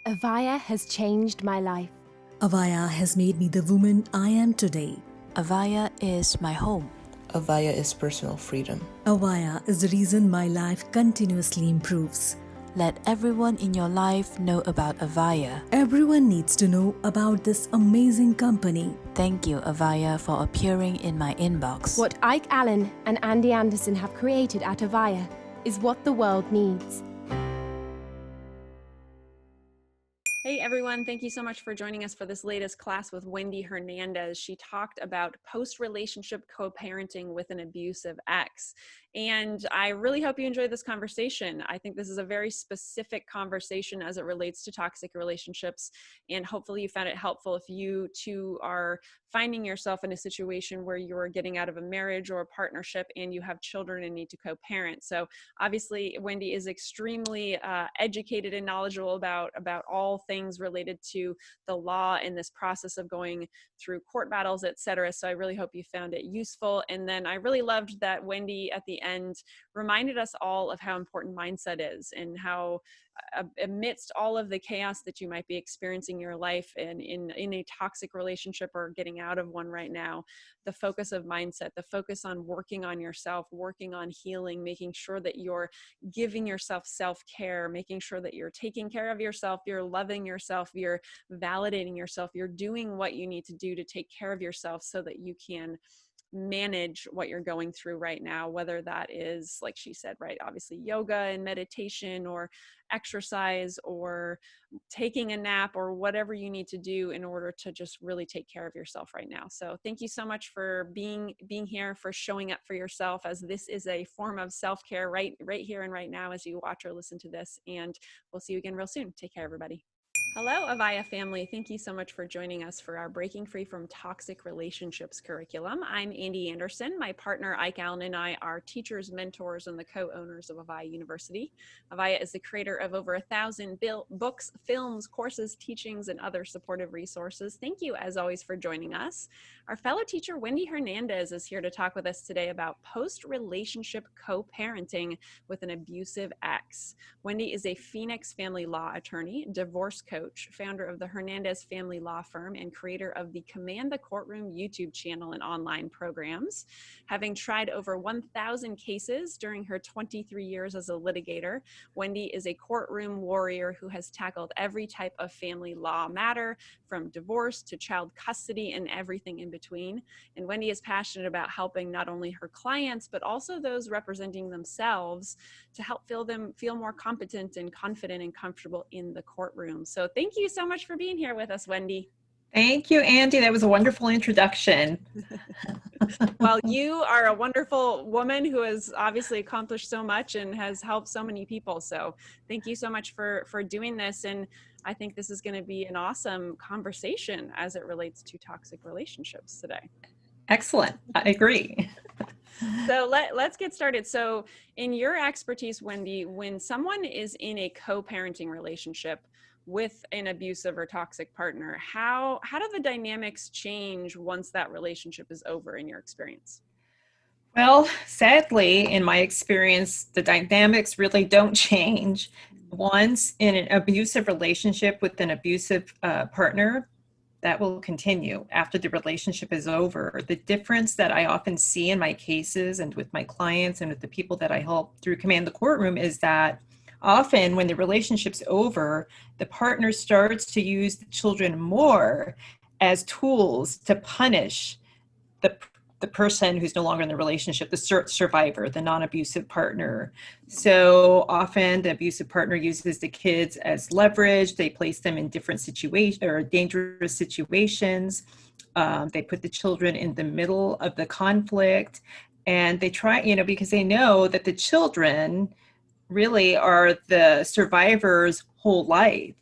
Avaya has changed my life. Avaya has made me the woman I am today. Avaya is my home. Avaya is personal freedom. Avaya is the reason my life continuously improves. Let everyone in your life know about Avaya. Everyone needs to know about this amazing company. Thank you, Avaya, for appearing in my inbox. What ALLEN and Ande Anderson have created at Avaya is what the world needs. Hey everyone, thank you so much for joining us for this latest class with Wendy Hernandez. She talked about post-relationship co-parenting with an abusive ex. And I really hope you enjoyed this conversation. I think this is a very specific conversation as it relates to toxic relationships. And hopefully you found it helpful if you too are finding yourself in a situation where you're getting out of a marriage or a partnership and you have children and need to co-parent. So obviously Wendy is extremely educated and knowledgeable about all things related to the law and this process of going through court battles, etc. So I really hope you found it useful. And then I really loved that Wendy at the end reminded us all of how important mindset is and how amidst all of the chaos that you might be experiencing in your life and in a toxic relationship or getting out of one right now, the focus of mindset, the focus on working on yourself, working on healing, making sure that you're giving yourself self-care, making sure that you're taking care of yourself, you're loving yourself, you're validating yourself, you're doing what you need to do to take care of yourself so that you can manage what you're going through right now, whether that is, like she said, right, obviously yoga and meditation or exercise or taking a nap or whatever you need to do in order to just really take care of yourself right now. So thank you so much for being here, for showing up for yourself, as this is a form of self-care right here and right now as you watch or listen to this. And we'll see you again real soon. Take care, everybody. Hello, Avaya family. Thank you so much for joining us for our Breaking Free from Toxic Relationships curriculum. I'm Ande Anderson. My partner, ALLEN, and I are teachers, mentors, and the co-owners of AVAIYA University. Avaya is the creator of over 1,000 books, films, courses, teachings, and other supportive resources. Thank you, as always, for joining us. Our fellow teacher, Wendy Hernandez, is here to talk with us today about post-relationship co-parenting with an abusive ex. Wendy is a Phoenix family law attorney, divorce coach, founder of the Hernandez Family Law Firm, and creator of the Command the Courtroom YouTube channel and online programs. Having tried over 1,000 cases during her 23 years as a litigator, Wendy is a courtroom warrior who has tackled every type of family law matter, from divorce to child custody and everything in between. And Wendy is passionate about helping not only her clients, but also those representing themselves to help feel more competent and confident and comfortable in the courtroom. So thank you so much for being here with us, Wendy. Thank you, Ande. That was a wonderful introduction. Well, you are a wonderful woman who has obviously accomplished so much and has helped so many people. So thank you so much for doing this. And I think this is going to be an awesome conversation as it relates to toxic relationships today. Excellent. I agree. So let's get started. So in your expertise, Wendy, when someone is in a co-parenting relationship with an abusive or toxic partner, how do the dynamics change once that relationship is over, in your experience? Well, sadly, in my experience, the dynamics really don't change. Once in an abusive relationship with an abusive partner, that will continue after the relationship is over. The difference that I often see in my cases and with my clients and with the people that I help through Command the Courtroom is that often when the relationship's over, the partner starts to use the children more as tools to punish the person who's no longer in the relationship, the survivor, the non-abusive partner. So often the abusive partner uses the kids as leverage. They place them in different situations or dangerous situations. They put the children in the middle of the conflict, and they try, because they know that the children really are the survivor's whole life.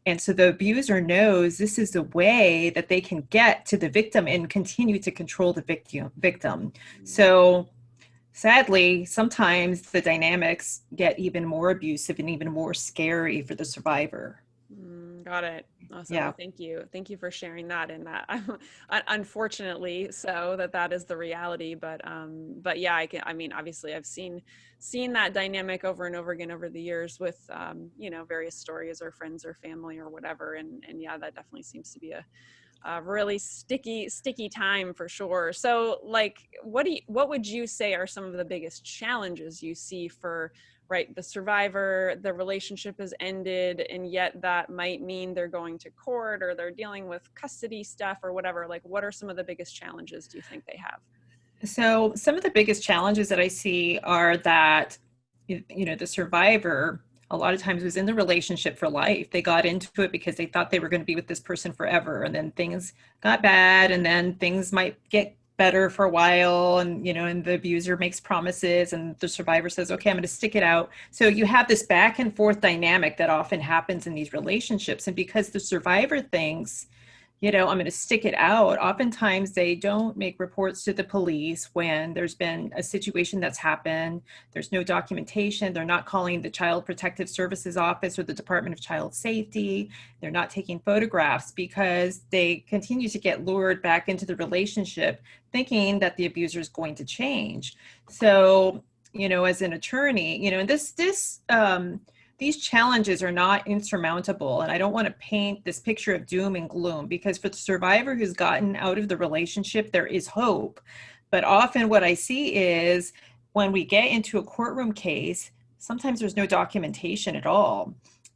And so the abuser knows this is the way that they can get to the victim and continue to control the victim. So sadly, sometimes the dynamics get even more abusive and even more scary for the survivor. Got it. Awesome. Yeah. Well, thank you. Thank you for sharing that. And that, unfortunately, so that is the reality. But yeah, I mean, obviously, I've seen that dynamic over and over again over the years with, various stories or friends or family or whatever. And yeah, that definitely seems to be a really sticky time for sure. So, like, what would you say are some of the biggest challenges you see for, right, the survivor, the relationship has ended, and yet that might mean they're going to court or they're dealing with custody stuff or whatever? Like, what are some of the biggest challenges do you think they have? So some of the biggest challenges that I see are that, the survivor a lot of times was in the relationship for life. They got into it because they thought they were going to be with this person forever. And then things got bad, and then things might get better for a while. And, and the abuser makes promises and the survivor says, okay, I'm going to stick it out. So you have this back and forth dynamic that often happens in these relationships. And because the survivor thinks, I'm going to stick it out, oftentimes they don't make reports to the police when there's been a situation that's happened. There's no documentation. They're not calling the Child Protective Services Office or the Department of Child Safety. They're not taking photographs because they continue to get lured back into the relationship thinking that the abuser is going to change. So, as an attorney, and these challenges are not insurmountable. And I don't want to paint this picture of doom and gloom, because for the survivor who's gotten out of the relationship, there is hope. But often what I see is when we get into a courtroom case, sometimes there's no documentation at all.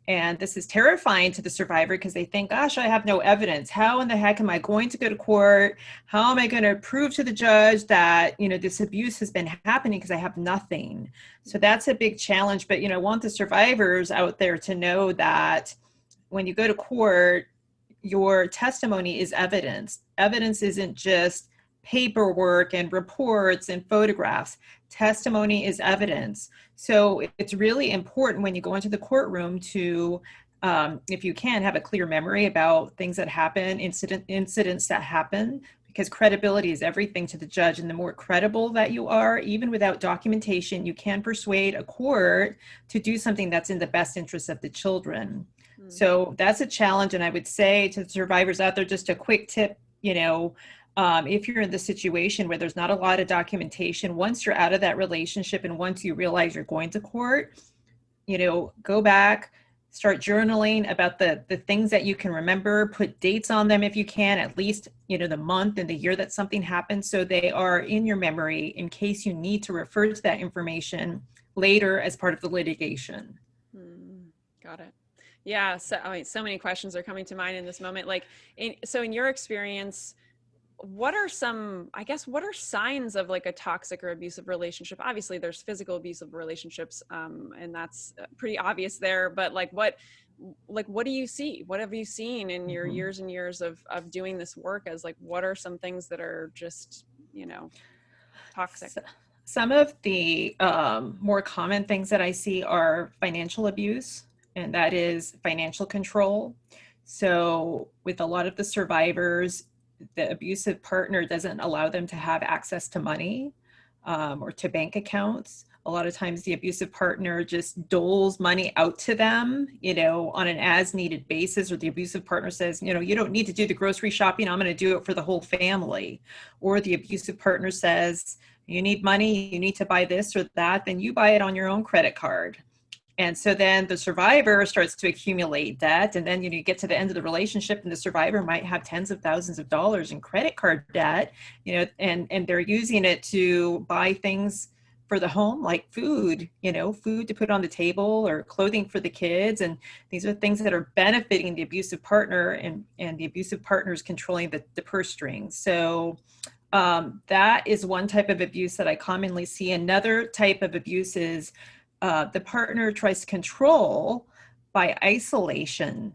And this is terrifying to the survivor because they think, gosh, I have no evidence. How in the heck am I going to go to court? How am I going to prove to the judge that, this abuse has been happening, because I have nothing? So that's a big challenge. But, I want the survivors out there to know that when you go to court, your testimony is evidence. Evidence isn't just paperwork and reports and photographs. Testimony is evidence. So it's really important when you go into the courtroom to, if you can, have a clear memory about things that happen, incidents that happen, because credibility is everything to the judge. And the more credible that you are, even without documentation, you can persuade a court to do something that's in the best interest of the children. So that's a challenge. And I would say to the survivors out there, just a quick tip, if you're in the situation where there's not a lot of documentation, once you're out of that relationship and once you realize you're going to court, go back, start journaling about the things that you can remember, put dates on them if you can, at least, the month and the year that something happened, so they are in your memory in case you need to refer to that information later as part of the litigation. Got it. Yeah. So, so many questions are coming to mind in this moment. Like, so in your experience, what are signs of like a toxic or abusive relationship? Obviously there's physical abusive relationships, and that's pretty obvious there, but what do you see? What have you seen in your years and years of doing this work, as what are some things that are just, toxic? Some of the more common things that I see are financial abuse, and that is financial control. So with a lot of the survivors, the abusive partner doesn't allow them to have access to money or to bank accounts. A lot of times the abusive partner just doles money out to them, on an as needed basis, or the abusive partner says, you don't need to do the grocery shopping, I'm going to do it for the whole family. Or the abusive partner says, you need money, you need to buy this or that, then you buy it on your own credit card. And so then the survivor starts to accumulate debt. And then, you get to the end of the relationship and the survivor might have tens of thousands of dollars in credit card debt, and they're using it to buy things for the home, like food, food to put on the table or clothing for the kids. And these are things that are benefiting the abusive partner, and the abusive partner is controlling the purse strings. So that is one type of abuse that I commonly see. Another type of abuse is the partner tries to control by isolating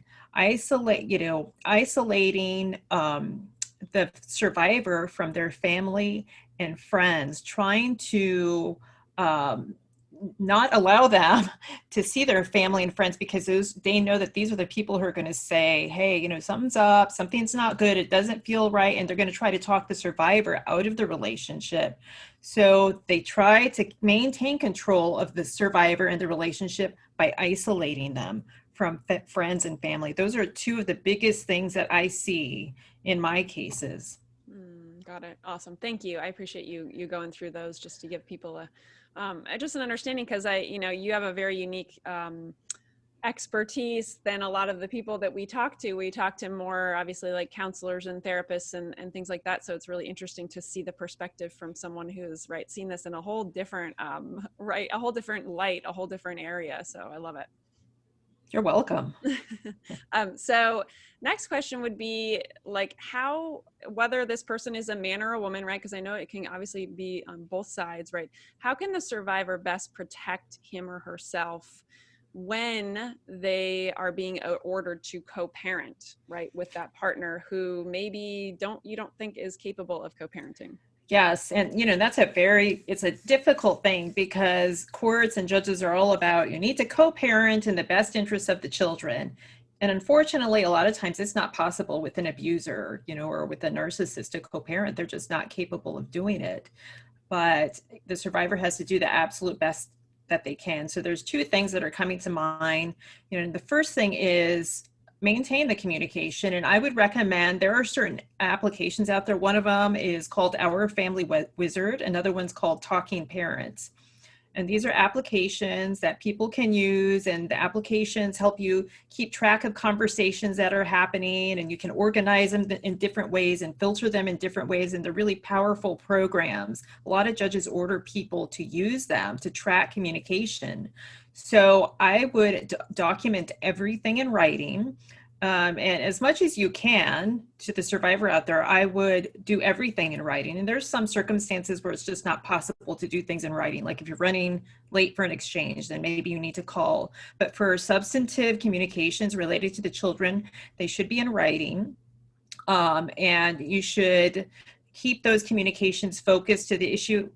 the survivor from their family and friends, trying to not allow them to see their family and friends, because they know that these are the people who are going to say, hey, something's up, something's not good, it doesn't feel right, and they're going to try to talk the survivor out of the relationship. So they try to maintain control of the survivor and the relationship by isolating them from friends and family. Those are two of the biggest things that I see in my cases. Got it. Awesome. Thank you. I appreciate you going through those just to give people just an understanding, because you have a very unique expertise than a lot of the people that we talk to. We talk to more obviously like counselors and therapists and things like that. So it's really interesting to see the perspective from someone who's seen this in a whole different a whole different light, a whole different area. So I love it. You're welcome. So next question would be whether this person is a man or a woman, right? Because I know it can obviously be on both sides, right? How can the survivor best protect him or herself when they are being ordered to co-parent, right, with that partner who maybe you don't think is capable of co-parenting? Yes. And, that's it's a difficult thing, because courts and judges are all about, you need to co-parent in the best interest of the children. And unfortunately, a lot of times it's not possible with an abuser, or with a narcissist to co-parent. They're just not capable of doing it. But the survivor has to do the absolute best that they can. So there's two things that are coming to mind. The first thing is maintain the communication. And I would recommend, there are certain applications out there. One of them is called Our Family Wizard. Another one's called Talking Parents. And these are applications that people can use, and the applications help you keep track of conversations that are happening, and you can organize them in different ways and filter them in different ways. And they're really powerful programs. A lot of judges order people to use them to track communication. So I would document everything in writing. And as much as you can, to the survivor out there, I would do everything in writing. And there's some circumstances where it's just not possible to do things in writing. Like if you're running late for an exchange, then maybe you need to call. But for substantive communications related to the children, they should be in writing. And you should keep those communications focused to the issue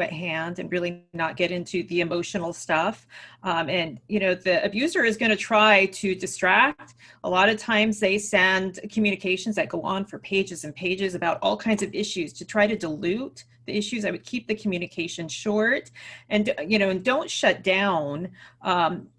at hand, and really not get into the emotional stuff. And the abuser is going to try to distract. A lot of times they send communications that go on for pages and pages about all kinds of issues to try to dilute the issues. I would keep the communication short, and and don't shut down,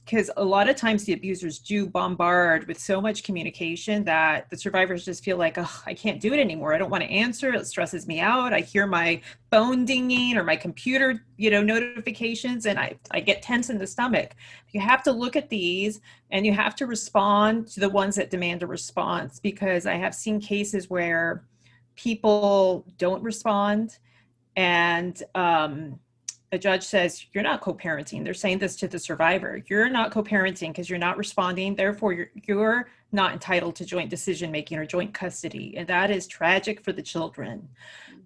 because a lot of times the abusers do bombard with so much communication that the survivors just feel like, oh, I can't do it anymore. I don't want to answer. It stresses me out. I hear my phone dinging or my computer, notifications, and I get tense in the stomach. You have to look at these, and you have to respond to the ones that demand a response, because I have seen cases where people don't respond, and a judge says, you're not co-parenting. They're saying this to the survivor. You're not co-parenting because you're not responding. Therefore, you're not entitled to joint decision-making or joint custody. And that is tragic for the children.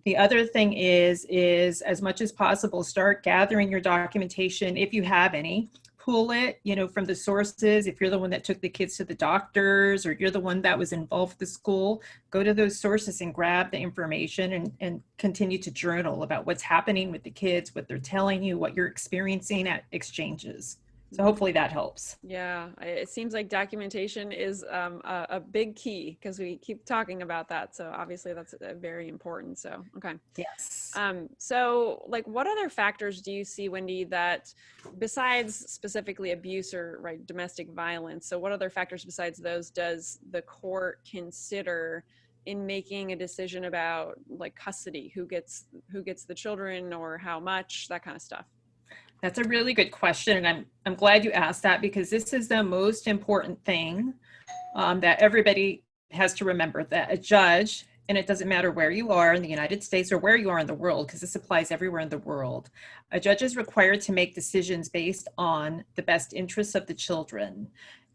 The other thing is as much as possible, start gathering your documentation, if you have any. Pull it, from the sources. If you're the one that took the kids to the doctors, or you're the one that was involved with the school, go to those sources and grab the information, and continue to journal about what's happening with the kids, what they're telling you, what you're experiencing at exchanges. So hopefully that helps. Yeah, it seems like documentation is a big key, because we keep talking about that. So obviously that's very important. So, okay. Yes. So what other factors do you see, Wendy, that besides specifically abuse or domestic violence, so what other factors besides those does the court consider in making a decision about custody, who gets the children or how much, that kind of stuff? That's a really good question. And I'm glad you asked that, because this is the most important thing that everybody has to remember, that a judge, and it doesn't matter where you are in the United States or where you are in the world, because this applies everywhere in the world, a judge is required to make decisions based on the best interests of the children.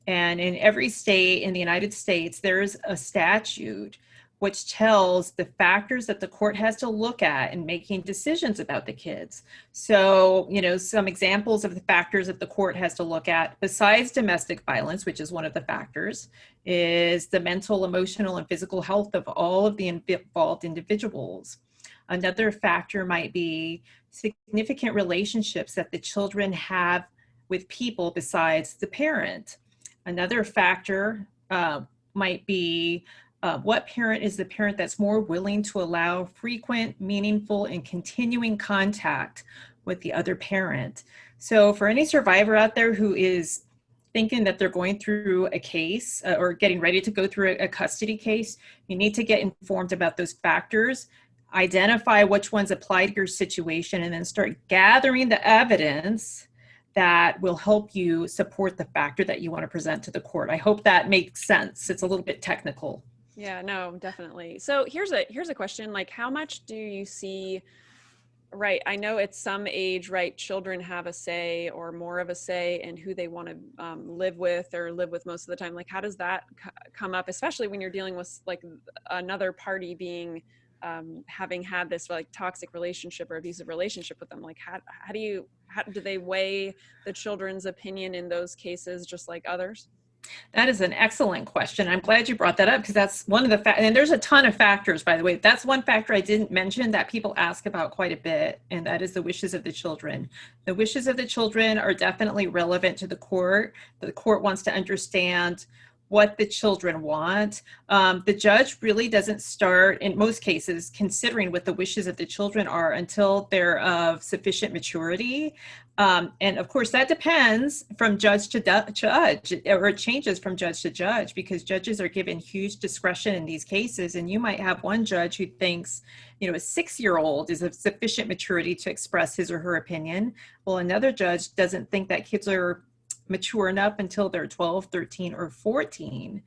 And in every state in the United States, there's a statute which tells the factors that the court has to look at in making decisions about the kids. So, some examples of the factors that the court has to look at, besides domestic violence, which is one of the factors, is the mental, emotional, and physical health of all of the involved individuals. Another factor might be significant relationships that the children have with people besides the parent. Another factor might be what parent is the parent that's more willing to allow frequent, meaningful, and continuing contact with the other parent. So for any survivor out there who is thinking that they're going through a case or getting ready to go through a custody case, you need to get informed about those factors, identify which ones apply to your situation, and then start gathering the evidence that will help you support the factor that you want to present to the court. I hope that makes sense. It's a little bit technical. Yeah, no, definitely. So here's a question, like how much do you see, right, I know at some age, right, children have a say or more of a say in who they want to live with or live with most of the time. Like how does that come up, especially when you're dealing with like another party being having had this like toxic relationship or abusive relationship with them? Like how do they weigh the children's opinion in those cases just like others? That is an excellent question. I'm glad you brought that up because that's one of the and there's a ton of factors, by the way. That's one factor I didn't mention that people ask about quite a bit, and that is the wishes of the children. The wishes of the children are definitely relevant to the court. The court wants to understand what the children want. The judge really doesn't start, in most cases, considering what the wishes of the children are until they're of sufficient maturity. And of course, that depends from judge to judge, or it changes from judge to judge, because judges are given huge discretion in these cases. And you might have one judge who thinks, a 6-year-old is of sufficient maturity to express his or her opinion. Well, another judge doesn't think that kids are mature enough until they're 12, 13, or 14.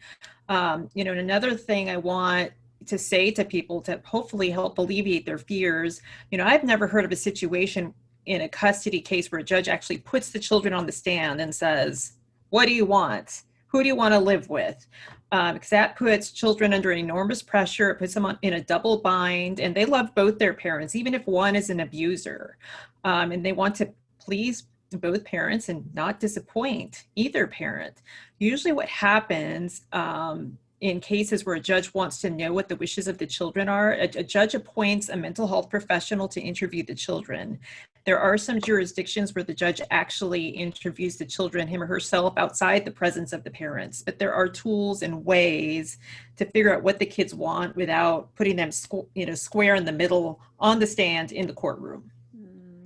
And another thing I want to say to people to hopefully help alleviate their fears, I've never heard of a situation in a custody case where a judge actually puts the children on the stand and says, what do you want? Who do you want to live with? Because that puts children under enormous pressure. It puts them in a double bind, and they love both their parents, even if one is an abuser. And they want to please both parents and not disappoint either parent. Usually what happens in cases where a judge wants to know what the wishes of the children are, a judge appoints a mental health professional to interview the children. There are some jurisdictions where the judge actually interviews the children, him or herself, outside the presence of the parents. But there are tools and ways to figure out what the kids want without putting them square in the middle on the stand in the courtroom.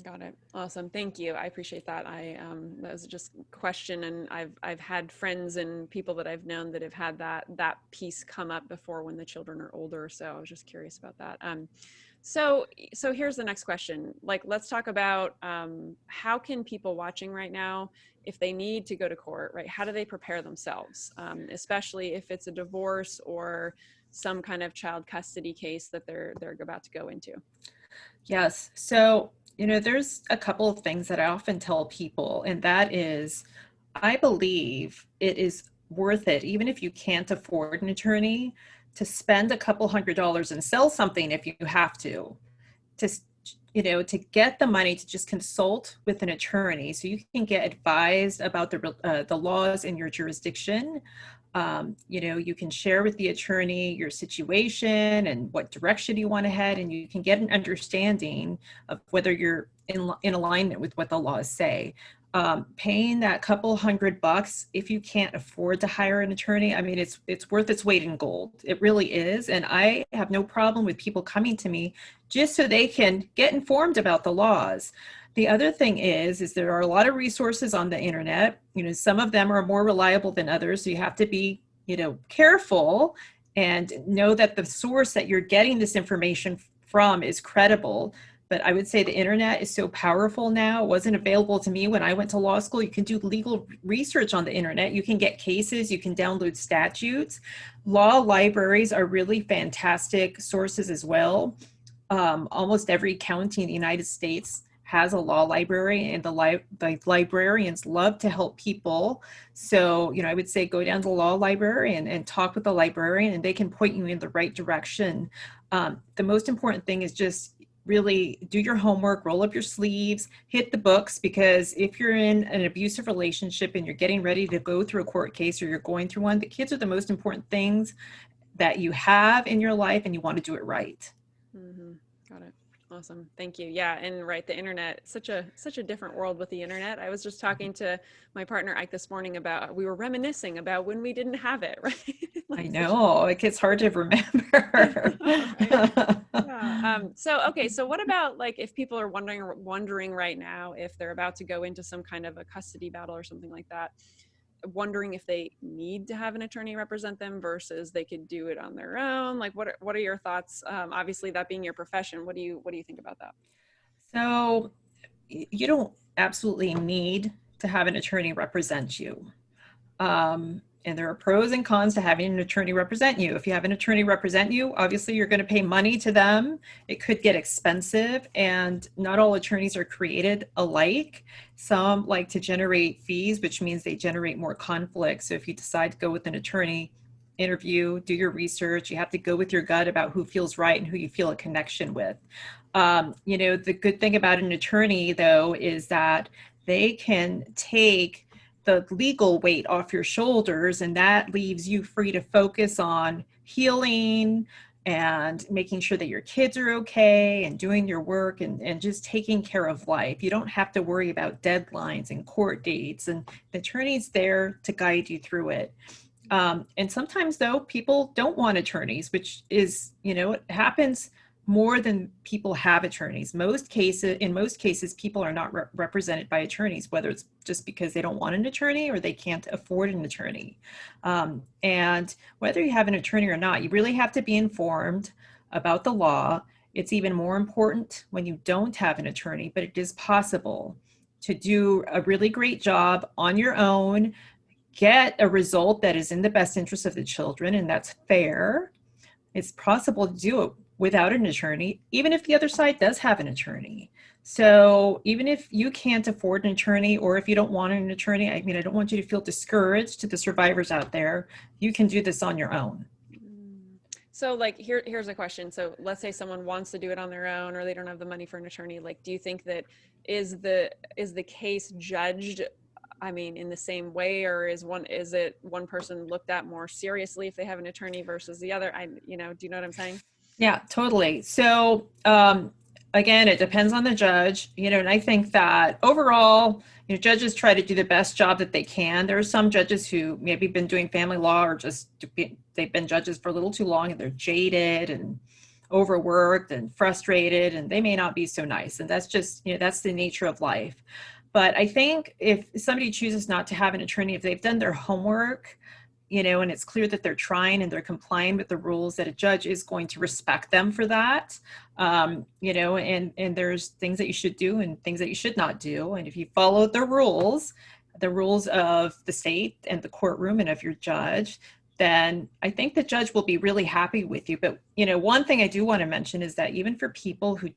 Got it. Awesome. Thank you. I appreciate that. That was just a question, and I've had friends and people that I've known that have had that piece come up before when the children are older. So I was just curious about that. So here's the next question. Like, let's talk about how can people watching right now, if they need to go to court, right? How do they prepare themselves, especially if it's a divorce or some kind of child custody case that they're about to go into? Yes. So there's a couple of things that I often tell people, and that is, I believe it is worth it, even if you can't afford an attorney, to spend a couple $100s and sell something if you have to get the money to just consult with an attorney so you can get advised about the laws in your jurisdiction. You can share with the attorney your situation and what direction you want to head, and you can get an understanding of whether you're in alignment with what the laws say. Paying that couple $100 if you can't afford to hire an attorney, I mean, it's worth its weight in gold. It really is. And I have no problem with people coming to me just so they can get informed about the laws. The other thing is there are a lot of resources on the internet. Some of them are more reliable than others. So you have to be, careful and know that the source that you're getting this information from is credible. But I would say the internet is so powerful now. It wasn't available to me when I went to law school. You can do legal research on the internet. You can get cases. You can download statutes. Law libraries are really fantastic sources as well. Almost every county in the United States has a law library, and the librarians love to help people. So, I would say go down to the law library and talk with the librarian, and they can point you in the right direction. The most important thing is just really do your homework, roll up your sleeves, hit the books, because if you're in an abusive relationship and you're getting ready to go through a court case or you're going through one, the kids are the most important things that you have in your life, and you want to do it right. Mm-hmm. Got it. Awesome. Thank you. Yeah. And right. The internet, such a different world with the internet. I was just talking to my partner Ike this morning we were reminiscing about when we didn't have it, right? I know, it gets hard to remember. Yeah. So what about like if people are wondering right now if they're about to go into some kind of a custody battle or something like that, wondering if they need to have an attorney represent them versus they could do it on their own. Like, what are your thoughts? Obviously, that being your profession, what do you think about that? So you don't absolutely need to have an attorney represent you. And there are pros and cons to having an attorney represent you. If you have an attorney represent you, obviously you're going to pay money to them. It could get expensive, and not all attorneys are created alike. Some like to generate fees, which means they generate more conflict. So if you decide to go with an attorney, interview, do your research, you have to go with your gut about who feels right and who you feel a connection with. The good thing about an attorney, though, is that they can take the legal weight off your shoulders, and that leaves you free to focus on healing and making sure that your kids are okay and doing your work and just taking care of life. You don't have to worry about deadlines and court dates, and the attorney's there to guide you through it. And sometimes, though, people don't want attorneys, which is, it happens more than people have attorneys. In most cases, people are not represented by attorneys, whether it's just because they don't want an attorney or they can't afford an attorney. And whether you have an attorney or not, you really have to be informed about the law. It's even more important when you don't have an attorney, but it is possible to do a really great job on your own, get a result that is in the best interest of the children, and that's fair. It's possible to do it without an attorney, even if the other side does have an attorney. So even if you can't afford an attorney, or if you don't want an attorney, I don't want you to feel discouraged. To the survivors out there, you can do this on your own. So like, here's a question. So let's say someone wants to do it on their own, or they don't have the money for an attorney. Like, do you think that is the case judged, in the same way, or is it one person looked at more seriously if they have an attorney versus the other? Do you know what I'm saying? Yeah, totally. So, again, it depends on the judge, and I think that overall, judges try to do the best job that they can. There are some judges who maybe been doing family law, or just they've been judges for a little too long, and they're jaded and overworked and frustrated, and they may not be so nice. And that's just, that's the nature of life. But I think if somebody chooses not to have an attorney, if they've done their homework, and it's clear that they're trying and they're complying with the rules, that a judge is going to respect them for that. And there's things that you should do and things that you should not do. And if you follow the rules of the state and the courtroom and of your judge, then I think the judge will be really happy with you. But, one thing I do want to mention is that even for people who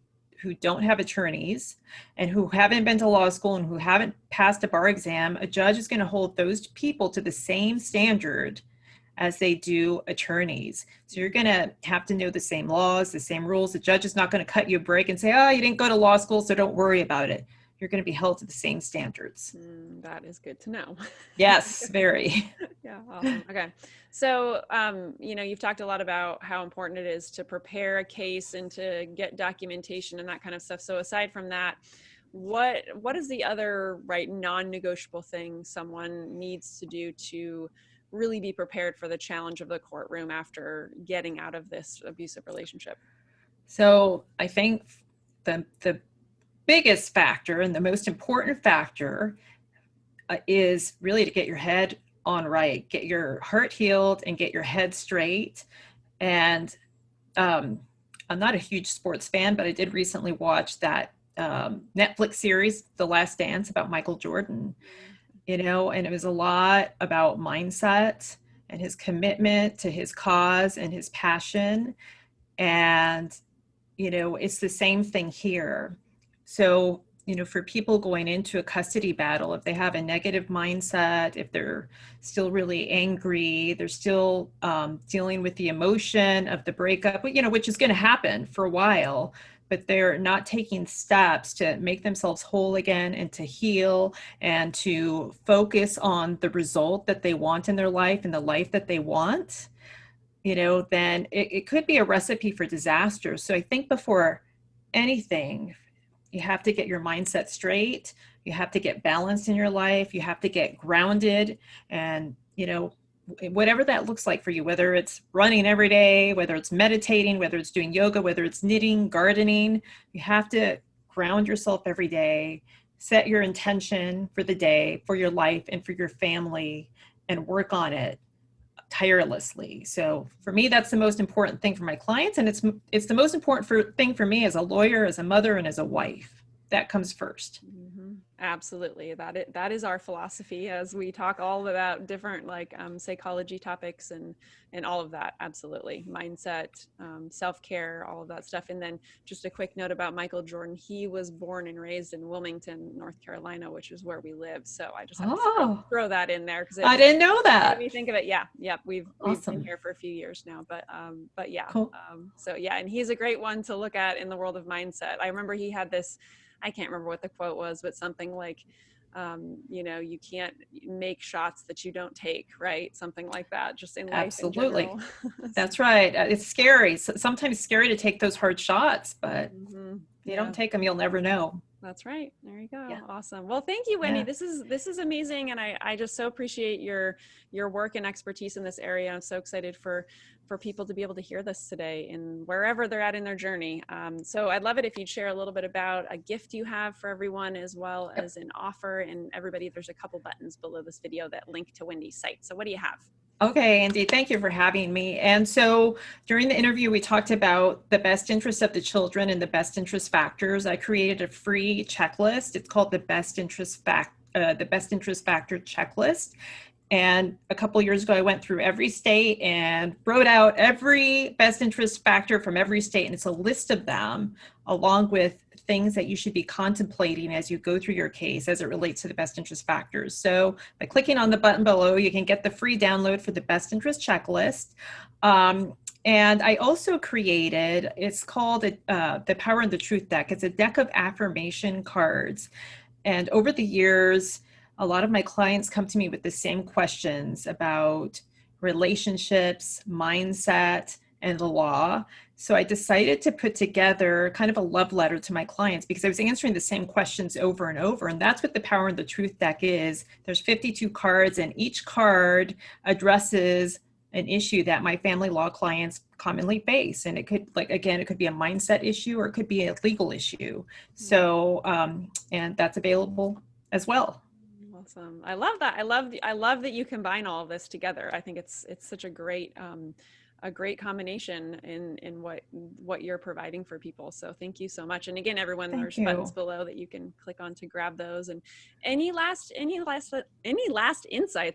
don't have attorneys and who haven't been to law school and who haven't passed a bar exam, a judge is going to hold those people to the same standard as they do attorneys. So you're going to have to know the same laws, the same rules. The judge is not going to cut you a break and say, oh, you didn't go to law school, so don't worry about it. You're going to be held to the same standards. That is good to know. Yes, very. Yeah. Awesome. Okay. So, you've talked a lot about how important it is to prepare a case and to get documentation and that kind of stuff. So aside from that, what is the other non-negotiable thing someone needs to do to really be prepared for the challenge of the courtroom after getting out of this abusive relationship? So I think the biggest factor and the most important factor is really to get your head on right, get your heart healed and get your head straight. And I'm not a huge sports fan, but I did recently watch that Netflix series, The Last Dance, about Michael Jordan, and it was a lot about mindset and his commitment to his cause and his passion. And, it's the same thing here. So, for people going into a custody battle, if they have a negative mindset, if they're still really angry, they're still dealing with the emotion of the breakup, which is going to happen for a while, but they're not taking steps to make themselves whole again and to heal and to focus on the result that they want in their life and the life that they want, then it could be a recipe for disaster. So I think before anything, you have to get your mindset straight. You have to get balanced in your life. You have to get grounded, and, whatever that looks like for you, whether it's running every day, whether it's meditating, whether it's doing yoga, whether it's knitting, gardening, you have to ground yourself every day, set your intention for the day, for your life, and for your family, and work on it tirelessly. So for me, that's the most important thing for my clients, and it's the most important thing for me as a lawyer, as a mother, and as a wife. That comes first. Mm-hmm. Absolutely. That is our philosophy as we talk all about different like psychology topics and all of that. Absolutely. Mindset, self-care, all of that stuff. And then just a quick note about Michael Jordan. He was born and raised in Wilmington, North Carolina, which is where we live. So I just have to throw that in there because I didn't know that. made me think of it. Yeah. We've Awesome. been here for a few years now, but yeah. Cool. So yeah, and he's a great one to look at in the world of mindset. I remember he had this, I can't remember what the quote was, but something like, you can't make shots that you don't take, right? Something like that, just in life. Absolutely. In general. That's right. It's scary. Sometimes scary to take those hard shots, but if you don't take them, you'll never know. That's right. There you go. Yeah. Awesome. Well, thank you, Wendy. Yeah. This is amazing. And I just so appreciate your work and expertise in this area. I'm so excited for people to be able to hear this today and wherever they're at in their journey. So I'd love it if you'd share a little bit about a gift you have for everyone, as well as an offer. And everybody, there's a couple buttons below this video that link to Wendy's site. So what do you have? Okay, Andy, thank you for having me. And so during the interview, we talked about the best interest of the children and the best interest factors. I created a free checklist. It's called the best interest factor checklist. And a couple years ago, I went through every state and wrote out every best interest factor from every state. And it's a list of them, along with things that you should be contemplating as you go through your case as it relates to the best interest factors. So by clicking on the button below, you can get the free download for the best interest checklist. And I also created, it's called the Power and the Truth deck. It's a deck of affirmation cards. And over the years, a lot of my clients come to me with the same questions about relationships, mindset, and the law. So I decided to put together kind of a love letter to my clients because I was answering the same questions over and over. And that's what the Power and the Truth deck is. There's 52 cards, and each card addresses an issue that my family law clients commonly face. And it could, like, again, it could be a mindset issue or it could be a legal issue. So, and that's available as well. Awesome. I love that. I love that you combine all of this together. I think it's such a great combination in what you're providing for people. So thank you so much. And again, everyone, there's buttons below that you can click on to grab those. And any last insights,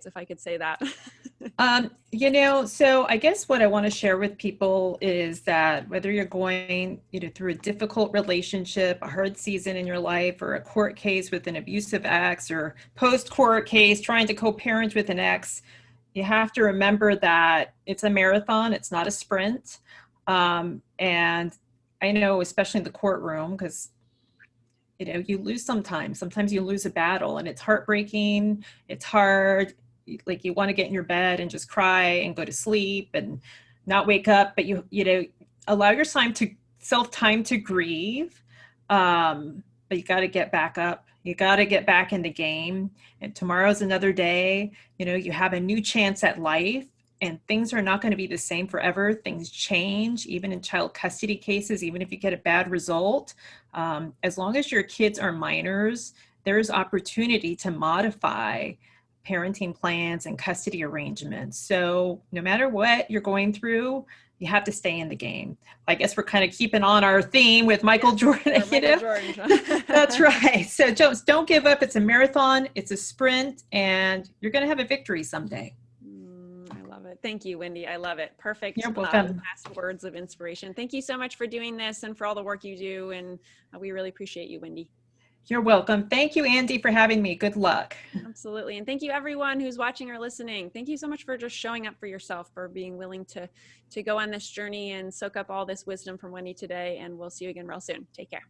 if I could say that? So I guess what I want to share with people is that whether you're going, through a difficult relationship, a hard season in your life, or a court case with an abusive ex, or post-court case trying to co-parent with an ex, you have to remember that it's a marathon, it's not a sprint. And I know, especially in the courtroom, because you lose sometimes you lose a battle, and it's heartbreaking, it's hard. Like, you want to get in your bed and just cry and go to sleep and not wake up, but you allow your time to grieve. But you got to get back up. You got to get back in the game. And tomorrow's another day. You have a new chance at life, and things are not going to be the same forever. Things change, even in child custody cases, even if you get a bad result. As long as your kids are minors, there's opportunity to modify parenting plans and custody arrangements. So no matter what you're going through, you have to stay in the game. I guess we're kind of keeping on our theme with Michael Jordan. Jordan. That's right. So don't give up. It's a marathon. It's a sprint, and you're going to have a victory someday. I love it. Thank you, Wendy. I love it. Perfect. You're welcome. Last words of inspiration. Thank you so much for doing this and for all the work you do. And we really appreciate you, Wendy. You're welcome. Thank you, Andy, for having me. Good luck. Absolutely. And thank you, everyone who's watching or listening. Thank you so much for just showing up for yourself, for being willing to go on this journey and soak up all this wisdom from Wendy today. And we'll see you again real soon. Take care.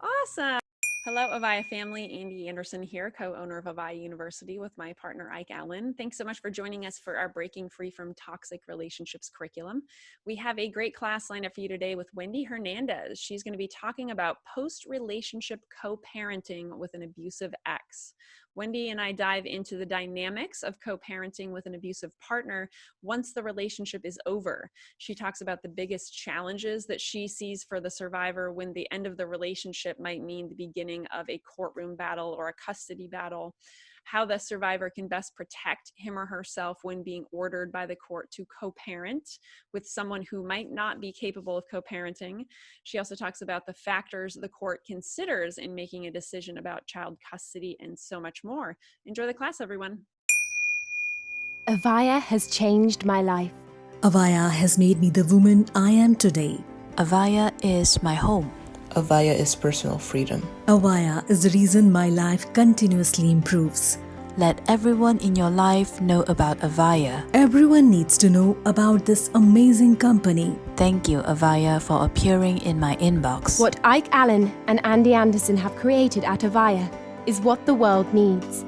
Awesome. Hello, Avaya family. Ande Anderson here, co-owner of AVAIYA University with my partner, ALLEN. Thanks so much for joining us for our Breaking Free from Toxic Relationships curriculum. We have a great class lined up for you today with Wendy Hernandez. She's going to be talking about post-relationship co-parenting with an abusive ex. Wendy and I dive into the dynamics of co-parenting with an abusive partner once the relationship is over. She talks about the biggest challenges that she sees for the survivor when the end of the relationship might mean the beginning of a courtroom battle or a custody battle, how the survivor can best protect him or herself when being ordered by the court to co-parent with someone who might not be capable of co-parenting. She also talks about the factors the court considers in making a decision about child custody and so much more. Enjoy the class, everyone. Avaya has changed my life. Avaya has made me the woman I am today. Avaya is my home. Avaya is personal freedom. Avaya is the reason my life continuously improves. Let everyone in your life know about Avaya. Everyone needs to know about this amazing company. Thank you, Avaya, for appearing in my inbox. What ALLEN Ande Anderson have created at Avaya is what the world needs.